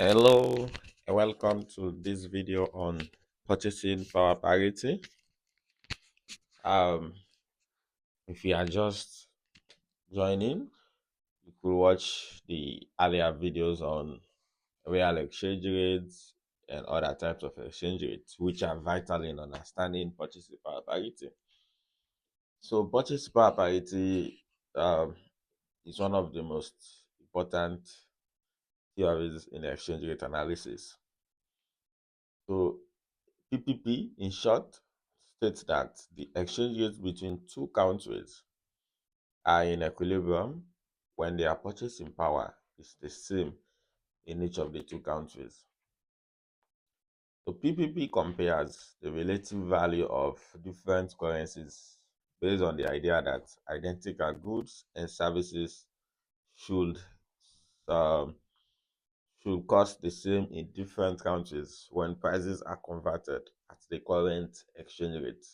Hello and welcome to this video on purchasing power parity. Um, if you are just joining, you could watch the earlier videos on real exchange rates and other types of exchange rates, which are vital in understanding purchasing power parity. So, purchasing power parity is one of the most important theories in exchange rate analysis. So, PPP, in short, states that the exchange rates between two countries are in equilibrium when their purchasing power is the same in each of the two countries. So PPP compares the relative value of different currencies based on the idea that identical goods and services should um, should cost the same in different countries when prices are converted at the current exchange rate.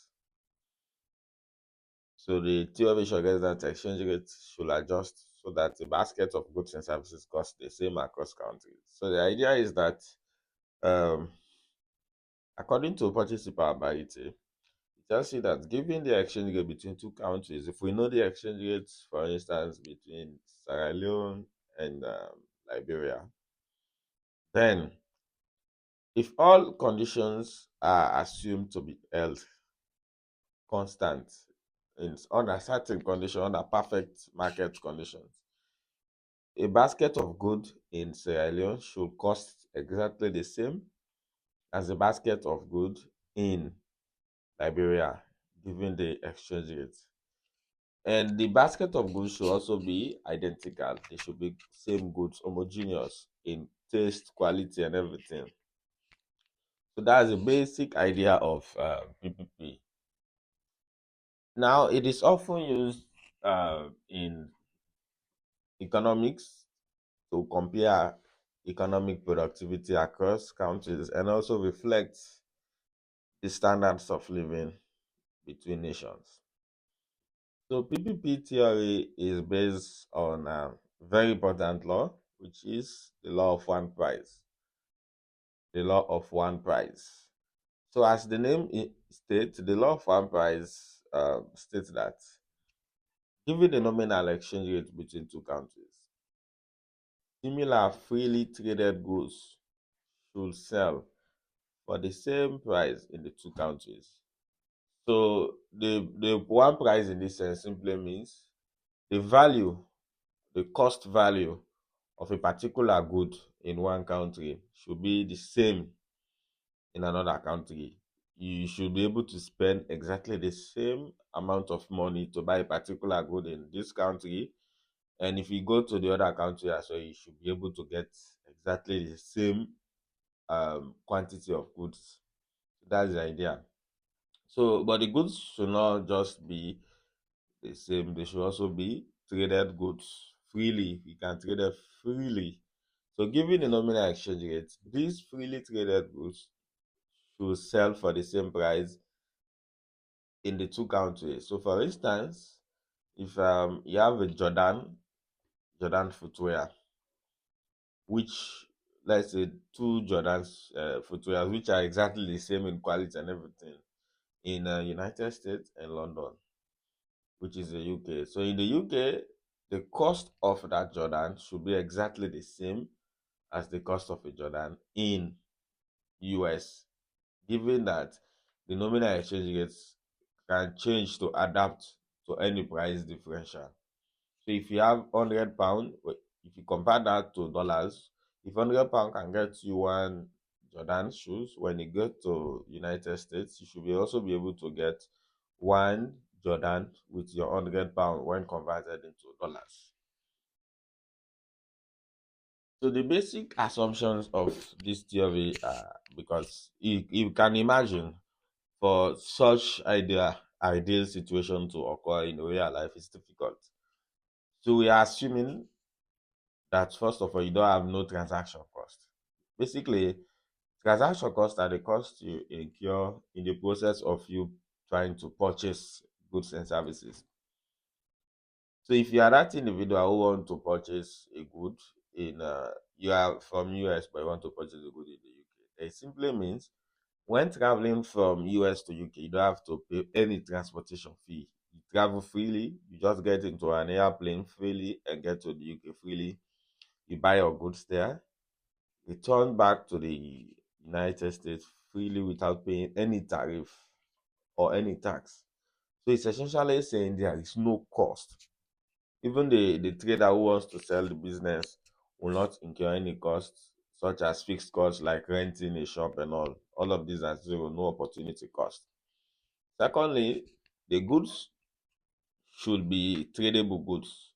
So the theory suggests that exchange rates should adjust so that the basket of goods and services cost the same across countries. So the idea is that, um, according to purchasing power parity, it tells you that given the exchange rate between two countries, if we know the exchange rates, for instance, between Sierra Leone and Liberia, then if all conditions are assumed to be held constant under certain conditions, under perfect market conditions, a basket of goods in Sierra Leone should cost exactly the same as a basket of goods in Liberia, given the exchange rate. And the basket of goods should also be identical. They should be same goods, homogeneous in taste, quality, and everything. So that's the basic idea of PPP. Now, it is often used in economics to compare economic productivity across countries and also reflect the standards of living between nations. So PPP theory is based on a very important law, which is the law of one price. The law of one price. So as the name states, the law of one price states that given the nominal exchange rate between two countries, similar freely traded goods should sell for the same price in the two countries. So the one price in this sense simply means the value, the cost value of a particular good in one country should be the same in another country. You should be able to spend exactly the same amount of money to buy a particular good in this country. And if you go to the other country as well, you should be able to get exactly the same quantity of goods. That's the idea. So, but the goods should not just be the same, they should also be traded goods freely. You can trade it freely. So, given the nominal exchange rate, these freely traded goods should sell for the same price in the two countries. So, for instance, if you have a Jordan footwear, which, let's say, two Jordan's footwear, which are exactly the same in quality and everything, in United States and London, which is the UK. So in the UK, the cost of that Jordan should be exactly the same as the cost of a Jordan in US, given that the nominal exchange rates can change to adapt to any price differential. So if you have £100, if you compare that to dollars, if £100 can get you one Jordan shoes, when you get to United States, you should also be able to get one Jordan with your £100 when converted into dollars. So the basic assumptions of this theory are, because you can imagine for such ideal situation to occur in real life is difficult. So we are assuming that first of all you don't have no transaction cost. Basically, transaction costs are the costs you incur in the process of you trying to purchase goods and services. So if you are that individual who want to purchase a good, in you are from US but you want to purchase a good in the UK. It simply means when traveling from US to UK, you don't have to pay any transportation fee. You travel freely, you just get into an airplane freely and get to the UK freely. You buy your goods there, return back to the United States freely without paying any tariff or any tax. So it's essentially saying there is no cost. Even the trader who wants to sell the business will not incur any costs, such as fixed costs like renting a shop and all. All of these are zero, no opportunity cost. Secondly, the goods should be tradable goods.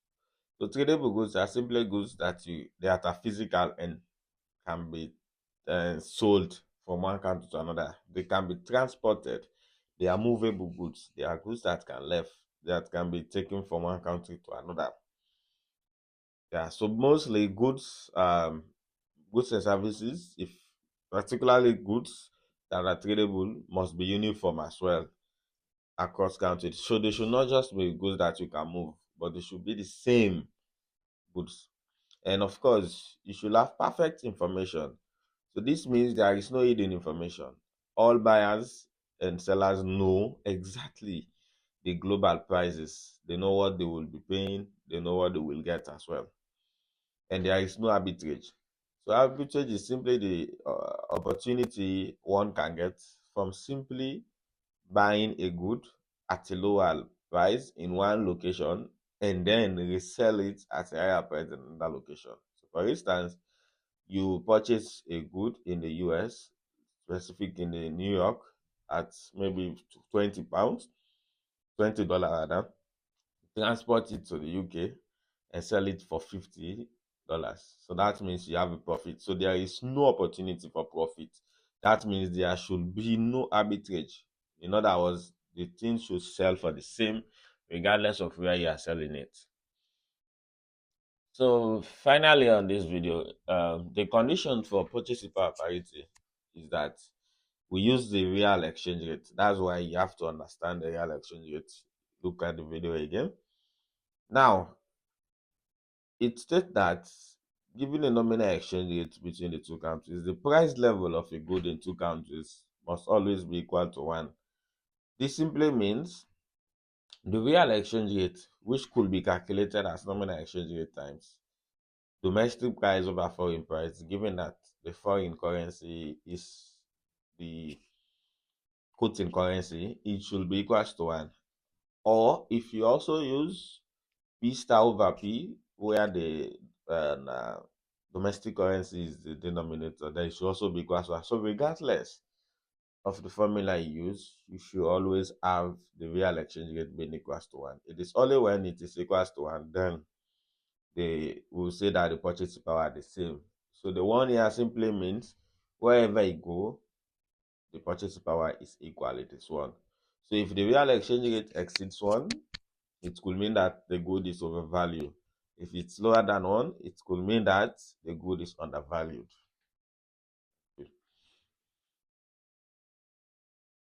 So tradable goods are simply goods that are physical and can be sold from one country to another. They can be transported. They are movable goods. They are goods that can be taken from one country to another. Yeah, so mostly goods and services, if particularly goods that are tradable, must be uniform as well across countries. So they should not just be goods that you can move, but they should be the same goods. And of course, you should have perfect information. So this means there is no hidden information. All buyers and sellers know exactly the global prices. They know what they will be paying. They know what they will get as well. And there is no arbitrage. So arbitrage is simply the opportunity one can get from simply buying a good at a lower price in one location and then resell it at a higher price in another location. So for instance, you purchase a good in the US, specific in the New York, at maybe £20, $20 rather, transport it to the UK and sell it for $50. So that means you have a profit. So there is no opportunity for profit. That means there should be no arbitrage. In other words, the thing should sell for the same regardless of where you are selling it. So finally on this video, the condition for purchasing power parity is that we use the real exchange rate. That's why you have to understand the real exchange rate. Look at the video again. Now, it states that given a nominal exchange rate between the two countries, the price level of a good in two countries must always be equal to 1. This simply means the real exchange rate, which could be calculated as nominal exchange rate times domestic price over foreign price, given that the foreign currency is the quoting currency, it should be equal to 1. Or if you also use P star over P, where the domestic currency is the denominator, then it should also be equal to 1. So regardless of the formula you use, you should always have the real exchange rate being equal to 1. It is only when it is equal to 1, then they will say that the purchasing power are the same. So the 1 here simply means wherever you go, the purchasing power is equal, it is 1. So if the real exchange rate exceeds 1, it could mean that the good is overvalued. If it's lower than 1, it could mean that the good is undervalued.